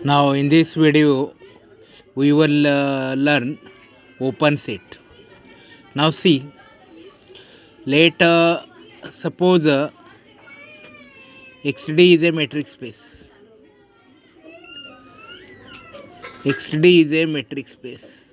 Now in this video we will learn open set. Now see, let suppose XD is a metric space. XD is a metric space.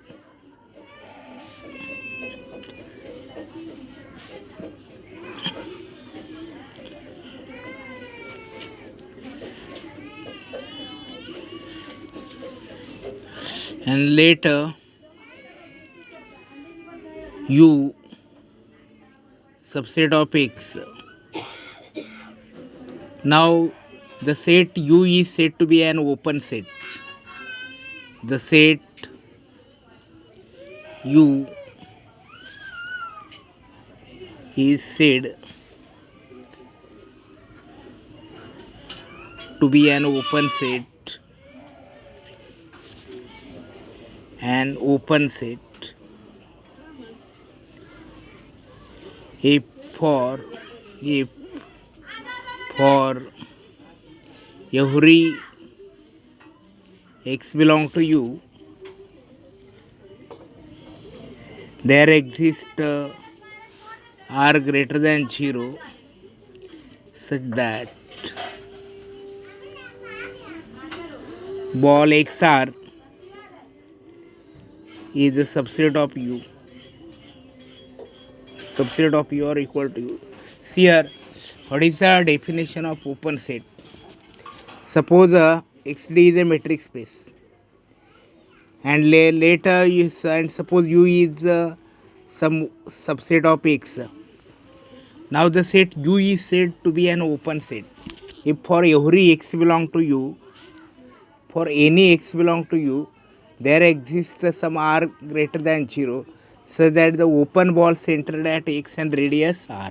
And later U subset of X. Now the set U is said to be an open set. The set U is said to be an open set. An open set if for every x belong to U, there exists r greater than 0 such that ball xr is a subset of U. Subset of U or equal to U. See here, what is the definition of open set? Suppose XD is a metric space, and later and suppose U is some subset of X. Now the set U is said to be an open set if for every x belong to U, for any x belong to U, there exists some r greater than 0 so that the open ball centered at x and radius r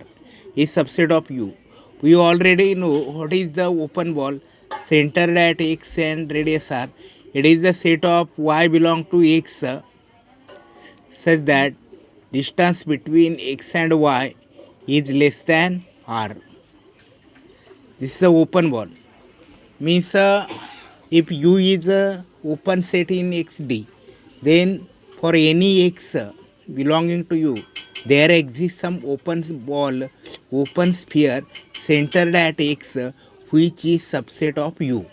is subset of U. We already know what is the open ball centered at x and radius r. It is the set of y belong to x such that distance between x and y is less than r. This is the open ball. Means if U is a open set in XD, then for any x belonging to U, there exists some open ball, open sphere centered at x which is subset of U,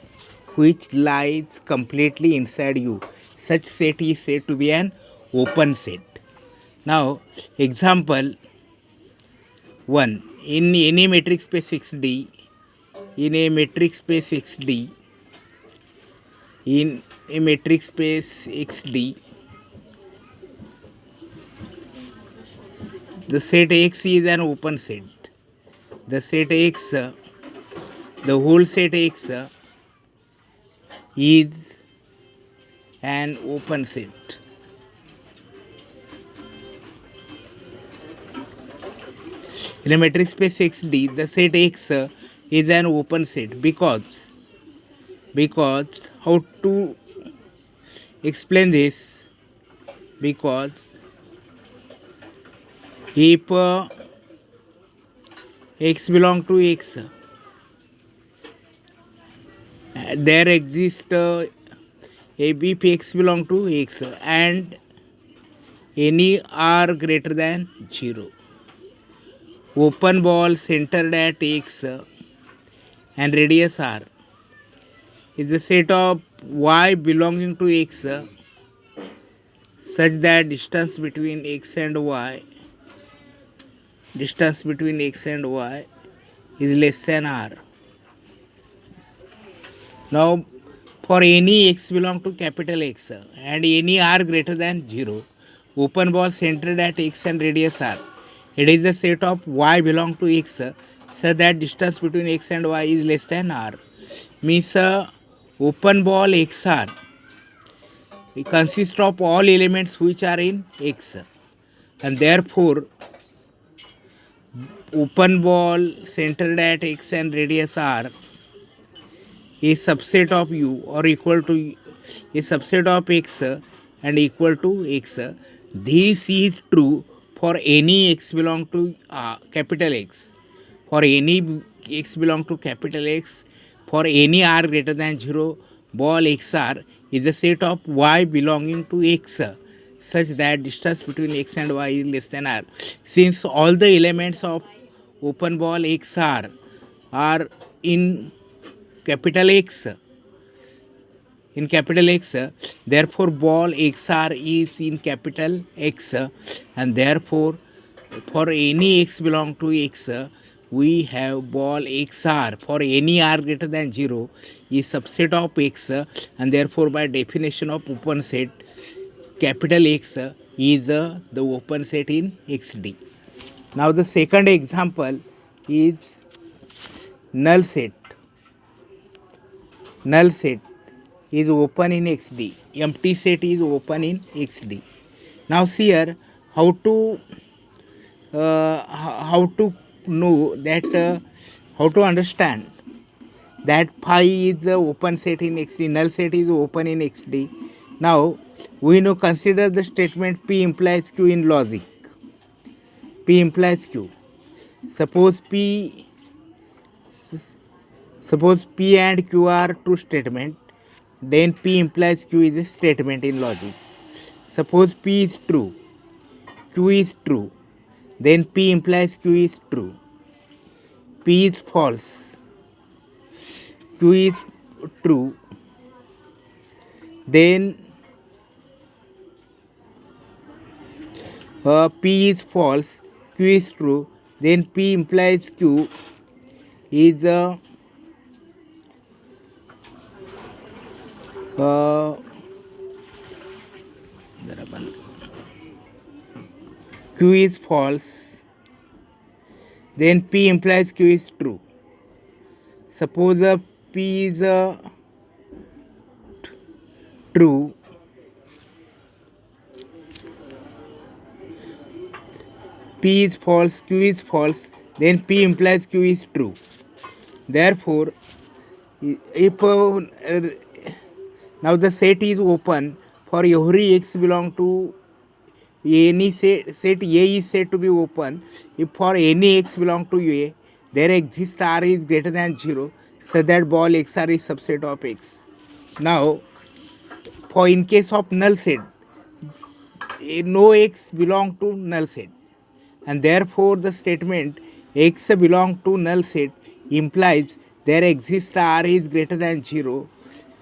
which lies completely inside U. Such set is said to be an open set. Now example 1. In any metric space XD, in a metric space XD, in a metric space XD, the set X is an open set. The set X, the whole set X is an open set. In a metric space XD, the set X is an open set because how to explain this? Because if x belong to x, there exists if x belong to x and any r greater than 0, open ball centered at x and radius r is a set of y belonging to x such that distance between x and y is less than r. Now for any x belong to capital X and any r greater than 0, open ball centered at x and radius r, it is the set of y belong to x such that distance between x and y is less than r. Means open ball xr consists of all elements which are in x, and therefore open ball centered at x and radius r is subset of U or equal to a subset of x and equal to x. This is true for any x belong to capital X. For any x belong to capital X, for any r greater than 0, ball xr is a set of y belonging to x such that distance between x and y is less than r. Since all the elements of open ball xr are in capital X, therefore ball xr is in capital X, and therefore for any x belong to x, we have ball xr for any r greater than 0 is subset of x, and therefore by definition of open set, capital X is the open set in xd. Now the second example is null set. Null set is open in xd, empty set is open in xd. Now see here how to know that, how to understand that phi is the open set in xd, null set is open in xd. Now we know, consider the statement p implies q in logic. P implies q. Suppose p and q are true statement, then p implies q is a statement in logic. Suppose p is true, q is true, then p implies q is true. P is false, q is true, then p is false, q is true, then p implies q is q is false, then p implies q is true. Suppose p is true, p is false, q is false, then p implies q is true. Therefore, if now the set is open for every x belong to any set A is said to be open if for any x belong to A there exists r is greater than 0 such that ball xr is subset of x. Now for in case of null set, no x belong to null set, and therefore the statement x belong to null set implies there exists r is greater than 0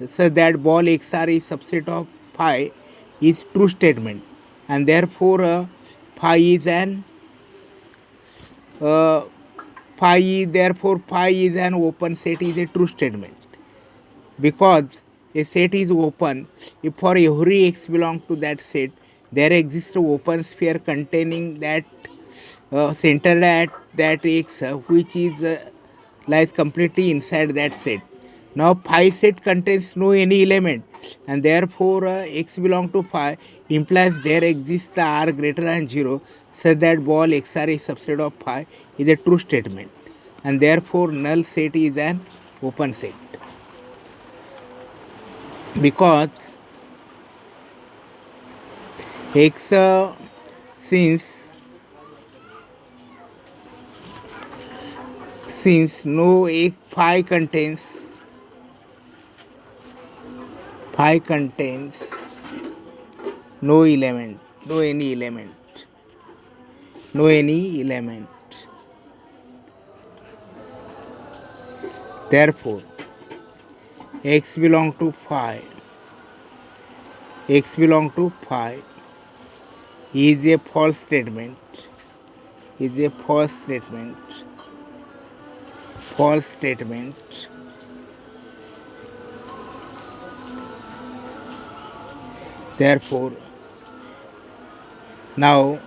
such that ball xr is subset of phi is true statement, and therefore phi is an uh, phi is an open set is a true statement, because a set is open if for every x belong to that set there exists an open sphere containing that centered at that x which is lies completely inside that set. Now phi set contains no any element, and therefore x belong to phi implies there exists r greater than 0 such that ball xr is subset of phi is a true statement, and therefore null set is an open set. Because x since no x phi contains no element, no any element, therefore x belong to phi is a false statement, therefore now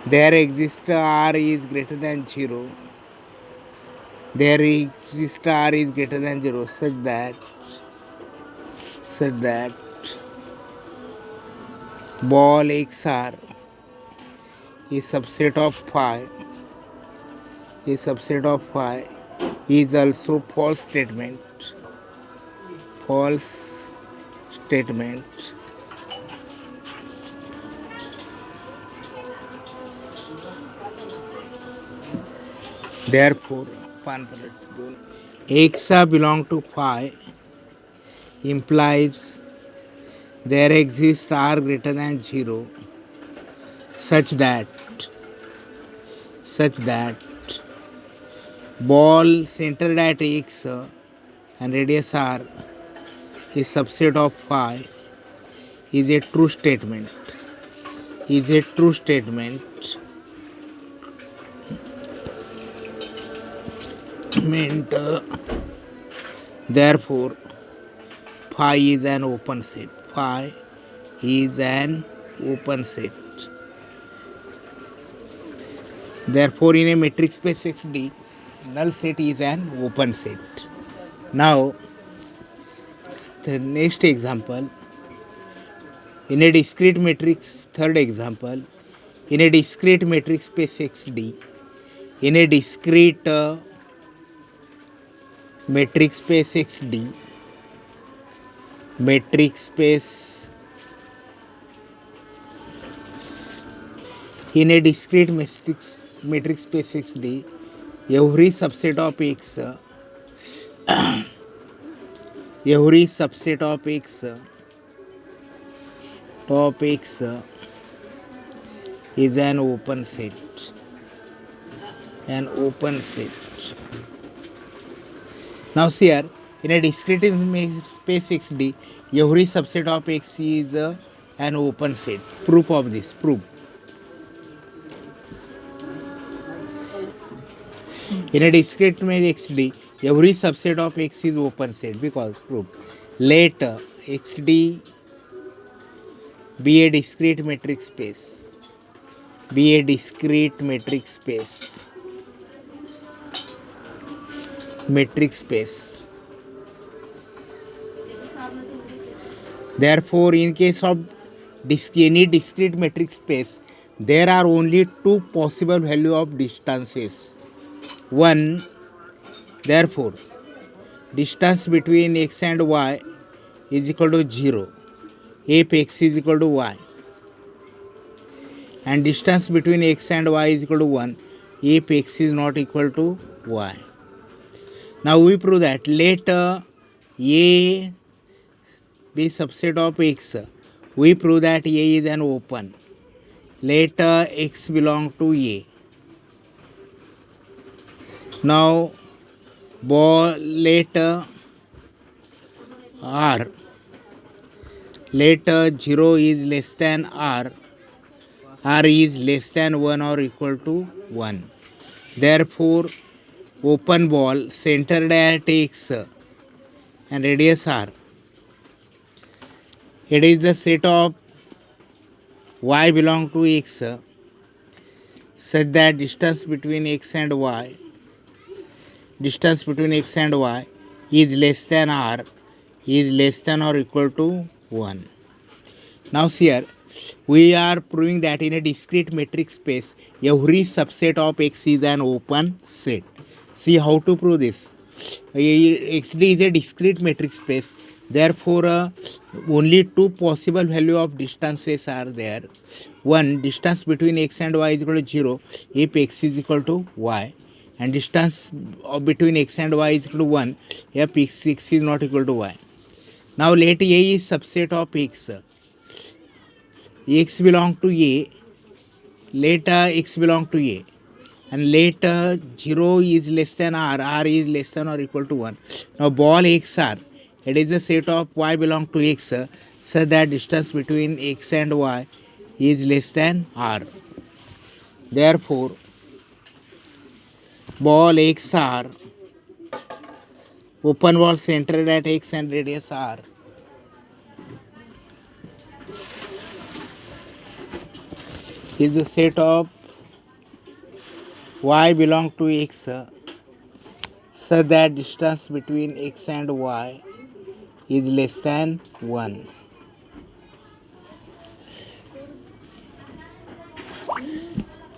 there exists r is greater than 0, such that ball xr is subset of phi is also false statement. Therefore पान पलट दोन x belong to phi implies there exists r greater than 0 such that ball centered at x and radius r is subset of phi is a true statement meant therefore phi is an open set therefore in a metric space xd null set is an open set. Now the next example, in a discrete matrix, third example, in a discrete metric space xd, in a discrete metric space xd, in a discrete metric space xd, every subset of x is an open set. Now see here, in a discrete space xd, every subset of x is an open set. Proof of this. In a discrete matrix xd, every subset of x is open set because proof. Let xd be a discrete metric space. Therefore, in case of any discrete metric space, there are only two possible value of distances. One, therefore, distance between x and y is equal to 0 if x is equal to y, and distance between x and y is equal to 1 if x is not equal to y. Now we prove that let a be subset of x. We prove that a is an open. Let x belong to a. Now let r, let 0 is less than r is less than 1 or equal to 1. Therefore, open ball centered at x and radius r, it is the set of y belong to x such that distance between x and y is less than r is less than or equal to 1. Now see here, we are proving that in a discrete metric space every subset of x is an open set. See how to prove this. xd is a discrete metric space, therefore only two possible value of distances are there. One, distance between x and y is equal to 0 if x is equal to y, and distance between x and y is equal to 1 if x is not equal to y. Now let a is subset of x belong to a, let x belong to a, and let 0 is less than r is less than or equal to 1. Now ball xr, it is the set of y belong to x such that distance between x and y is less than r. Therefore, ball xr, open ball centered at x and radius r, is the set of y belong to x such that distance between x and y is less than 1.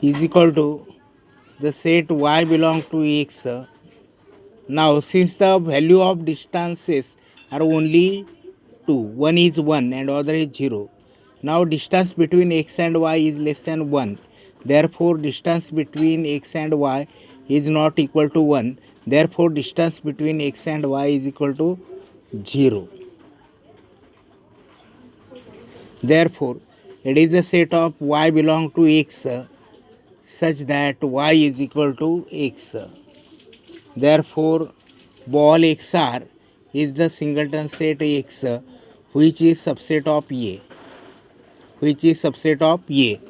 Is equal to the set y belong to x. Now since the value of distances are only two, one is 1 and other is 0, now distance between x and y is less than 1. Therefore distance between x and y is not equal to 1. Therefore, distance between x and y is equal to 0. Therefore, it is the set of y belong to x such that y is equal to x. Therefore, ball XR is the singleton set X which is subset of A.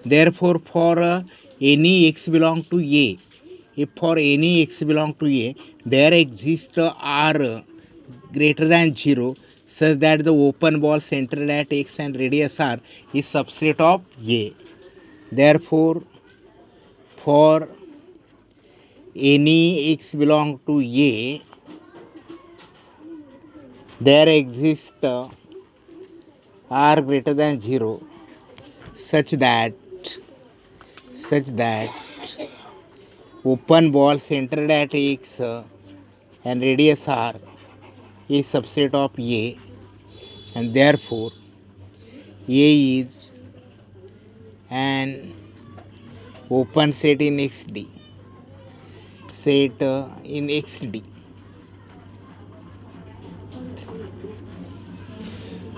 Therefore, for any x belong to A, if for any x belong to A, there exists R greater than 0 such that the open ball centered at x and radius R is subset of A. Therefore, for any x belong to A, there exists R greater than 0 such that open ball centered at x and radius R is subset of A, and therefore A is an open set in XD.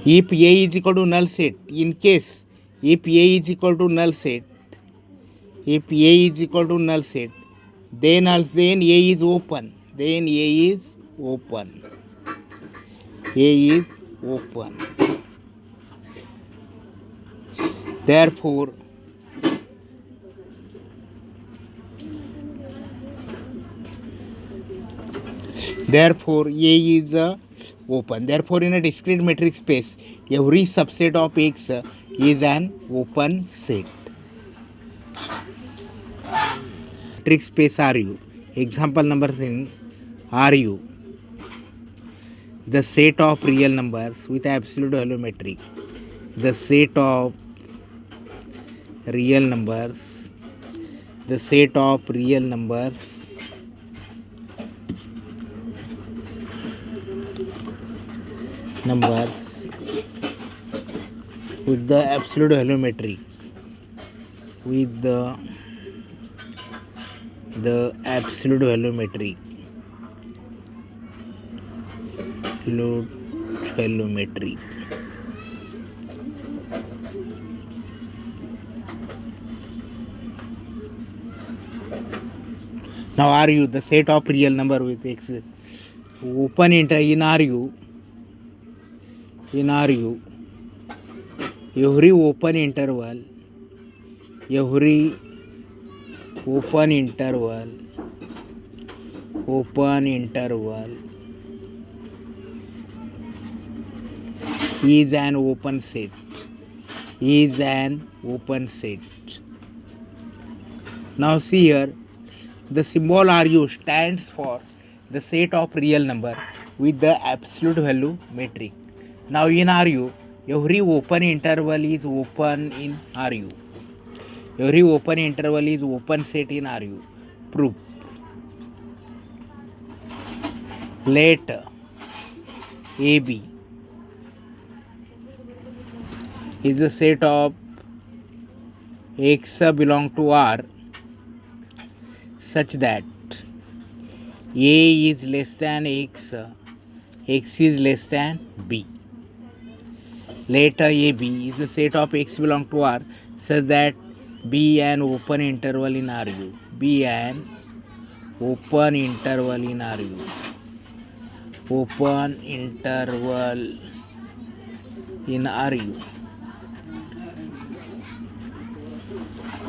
If A is equal to null set, in case if A is equal to null set, then A is open. A is open. Therefore, A is open. Therefore, in a discrete metric space, every subset of X is an open set. Metric space RU. Example number 10. RU. The set of real numbers with absolute value metric. The set of real numbers with the absolute value metric, Now RU, the set of real number with X open in RU, every open interval is an open set. Now see here, the symbol RU stands for the set of real number with the absolute value metric. Now in RU, every open interval is open in RU. Every open interval is open set in RU. Proof. Let AB is the set of X belong to R such that A is less than X, X is less than B. Let AB is the set of X belong to R such that B an open interval in RU. Open interval in RU.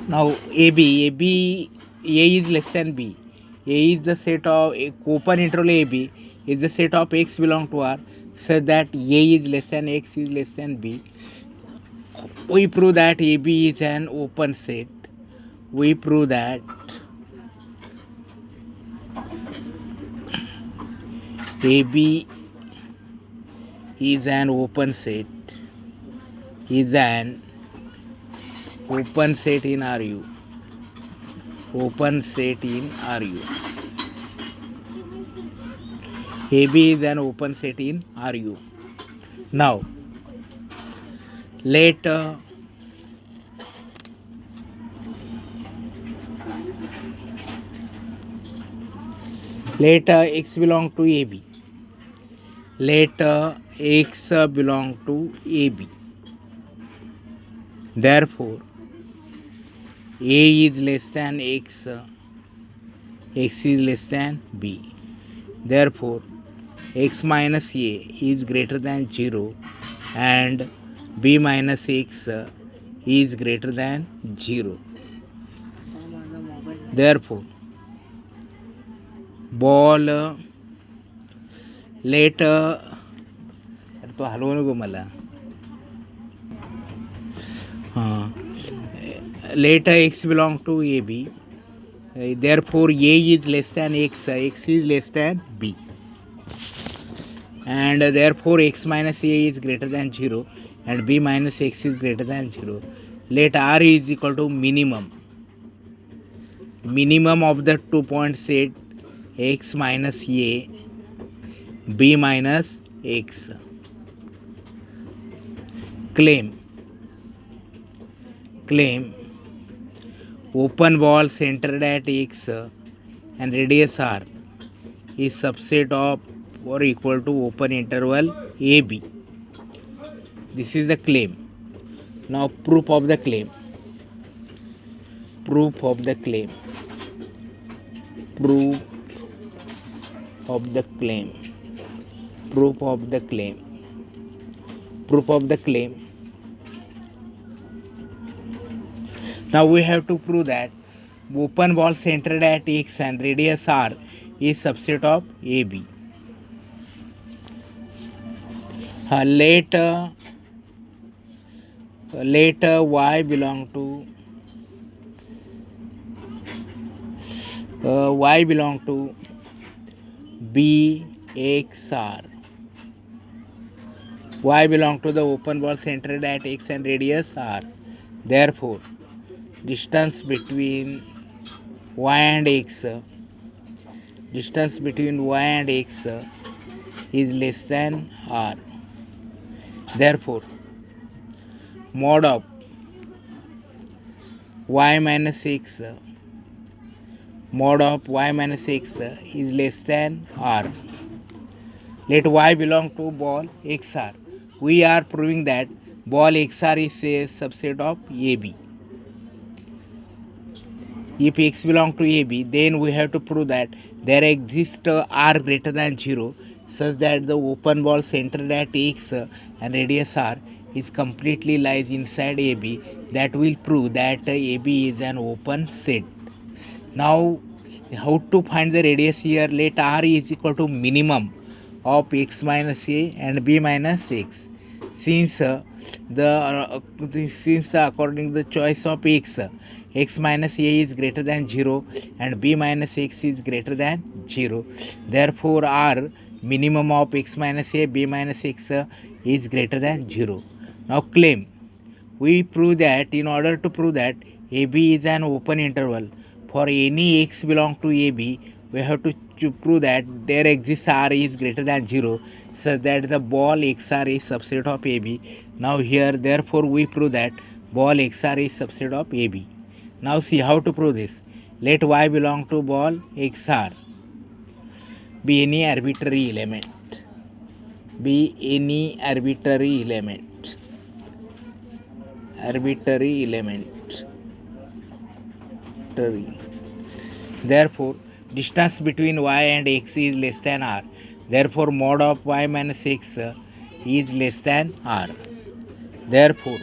Now A is less than B. A is the set of open interval AB is the set of X belong to R such that A is less than X is less than B. We prove that AB is an open set. AB is an open set in RU. AB is an open set in RU. Now, let let x belong to AB. Let x belong to AB. Therefore, A is less than x, x is less than B. Therefore, x minus A is greater than 0 and B minus x is greater than 0. Therefore, ball let तो हलवू नको मला let x belong to AB. Therefore, A is less than x, x is less than B. And therefore, x minus A is greater than 0 and B minus x is greater than 0. Let R is equal to minimum of the 2-point set x minus A, B minus x. Claim open ball centered at x and radius r is subset of or equal to open interval AB. This is the claim. Now proof of the claim. Proof of the claim. Now we have to prove that open ball centered at x and radius r is subset of AB. Let y belong to BXR. Y belong to the open ball centered at x and radius r. Therefore, distance between y and x is less than r. Therefore, mod of y minus x is less than r. Let y belong to ball XR. We are proving that ball XR is a subset of AB. If x belong to AB, then we have to prove that there exists r greater than 0 such that the open ball centered at x and radius r is completely lies inside AB. That will prove that AB is an open set. Now, how to find the radius here? Let r is equal to minimum of x minus a and b minus x. Since according to the choice of x minus a is greater than 0 and b minus x is greater than 0, therefore r minimum of x minus a, b minus x is greater than 0. Now claim. We prove that in order to prove that AB is an open interval, for any x belong to AB, we have to prove that there exists r is greater than 0 such that the ball XR is subset of AB. Now here, therefore, we prove that ball XR is subset of AB. Now see how to prove this. Let y belong to ball XR be any arbitrary element. Therefore, distance between y and x is less than r. Therefore, mod of y minus x is less than r. Therefore,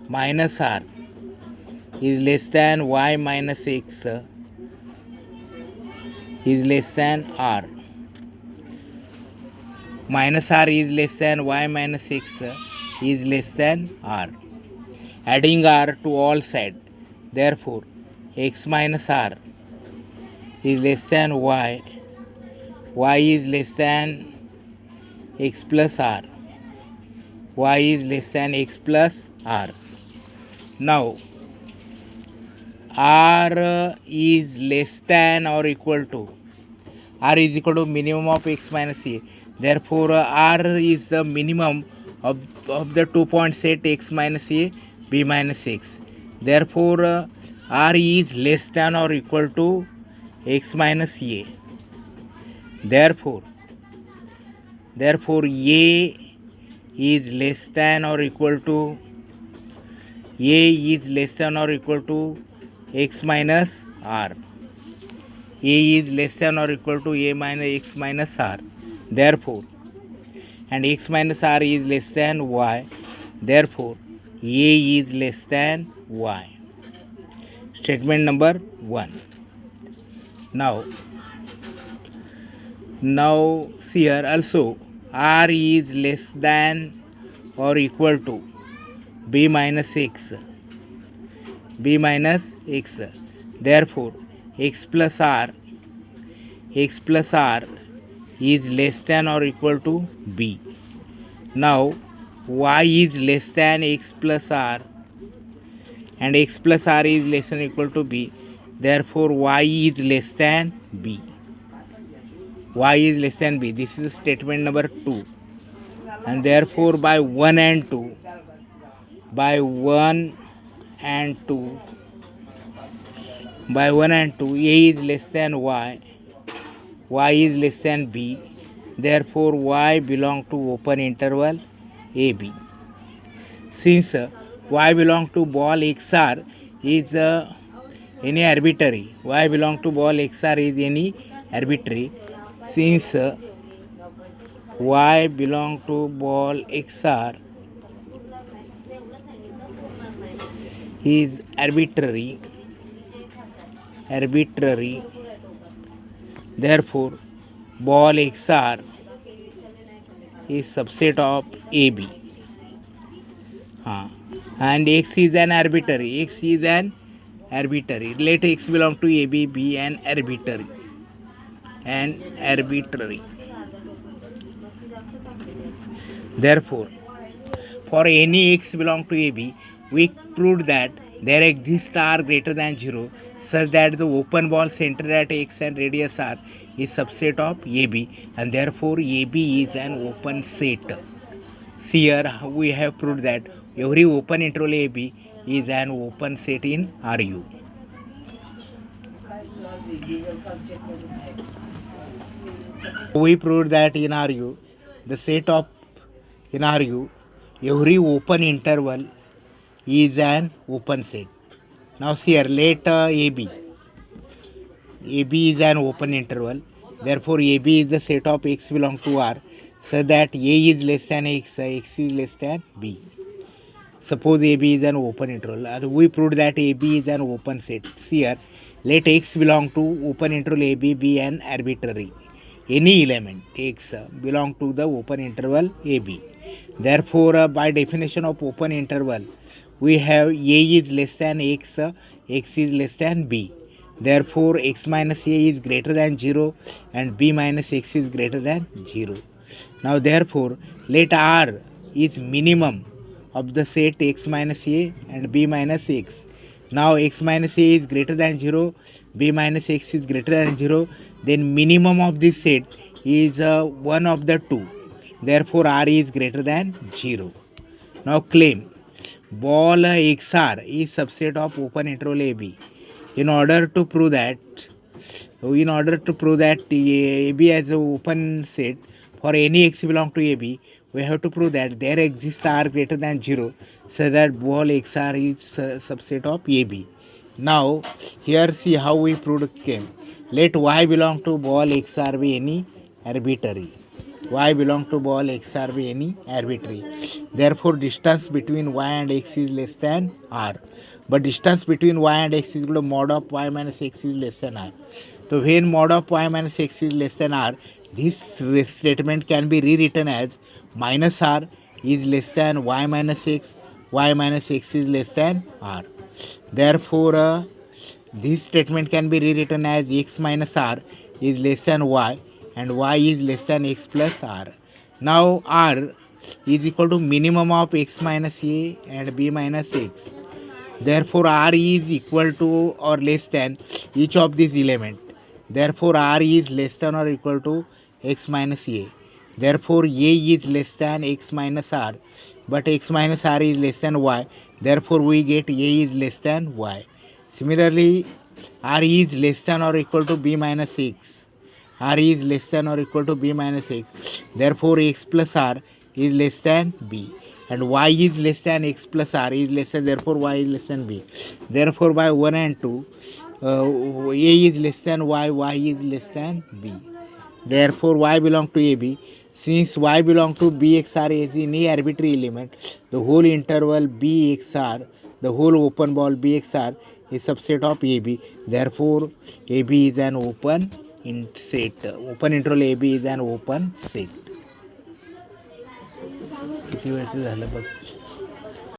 minus r is less than y minus x is less than r. Minus r is less than y minus x is less than r. Adding r to all sides. Therefore, x minus r is less than y is less than x plus r, y is less than x plus r. Now, r is less than or equal to, r is equal to minimum of x minus a. Therefore, r is the minimum of the 2-point set x minus a, b minus x. Therefore, r is less than or equal to x minus a. Therefore, A is less than or equal to x minus r. A is less than or equal to a minus x minus r. Therefore, and x minus r is less than y. Therefore, a is less than y. Statement number 1. Now see here also r is less than or equal to b minus x. Therefore, x plus r is less than or equal to b. Now y is less than x plus r and x plus r is less than or equal to b. Therefore, y is less than b. This is statement number 2. And therefore, by 1 and 2, a is less than y is less than b. Therefore, y belong to open interval ab. Since y belong to ball xr is any arbitrary. Since y belong to ball xr is arbitrary. Therefore, ball xr is subset of AB. And x is an arbitrary. Let x belong to AB be an arbitrary. Therefore, for any x belong to AB, we proved that there exists r greater than 0 such that the open ball centered at x and radius r is subset of AB, and therefore AB is an open set. See here we have proved that every open interval AB is an open set in RU. We proved that in RU, the set of in RU, every open interval is an open set. Now see here, let AB is an open interval. Therefore, AB is the set of x belong to R, so that A is less than x is less than B. Suppose AB is an open interval. We proved that AB is an open set. See here, let x belong to open interval AB be an arbitrary. Any element x belong to the open interval AB. Therefore, by definition of open interval, we have A is less than x is less than B. Therefore, x minus a is greater than 0 and b minus x is greater than 0. Now, therefore, let R is minimum of the set x minus a and b minus x. Now, x minus a is greater than 0, b minus x is greater than 0. Then minimum of this set is one of the two. Therefore, R is greater than 0. Now, claim ball XR is subset of open interval AB. In order to prove that AB as an open set for any x belong to AB, we have to prove that there exists R greater than 0 so that ball XR is a subset of AB. Now here see how we proved came. Let y belong to ball XR be any arbitrary. Therefore, distance between y and x is less than r. But distance between y and x is equal to mod of y minus x is less than r. So when mod of y minus x is less than r, this statement can be rewritten as minus r is less than y minus x is less than r. Therefore, this statement can be rewritten as x minus r is less than y and y is less than x plus r. Now r is equal to minimum of x minus a and b minus x. Therefore, r is equal to or less than each of these elements. Therefore, r is less than or equal to x minus a. Therefore, a is less than x minus r, but x minus r is less than y. Therefore, we get a is less than y. Similarly, r is less than or equal to b minus x. R is less than or equal to b minus x. Therefore, x plus r is less than b. And y is less than x plus r is less than, therefore y is less than b. Therefore, by 1 and 2, a is less than y is less than b. Therefore, y belong to AB. Since y belong to BXR is any arbitrary element, the whole interval BXR, the whole open ball BXR is subset of AB. Therefore, AB is an open set. Open interval AB is an open set. किती वेळचं झालं बघ.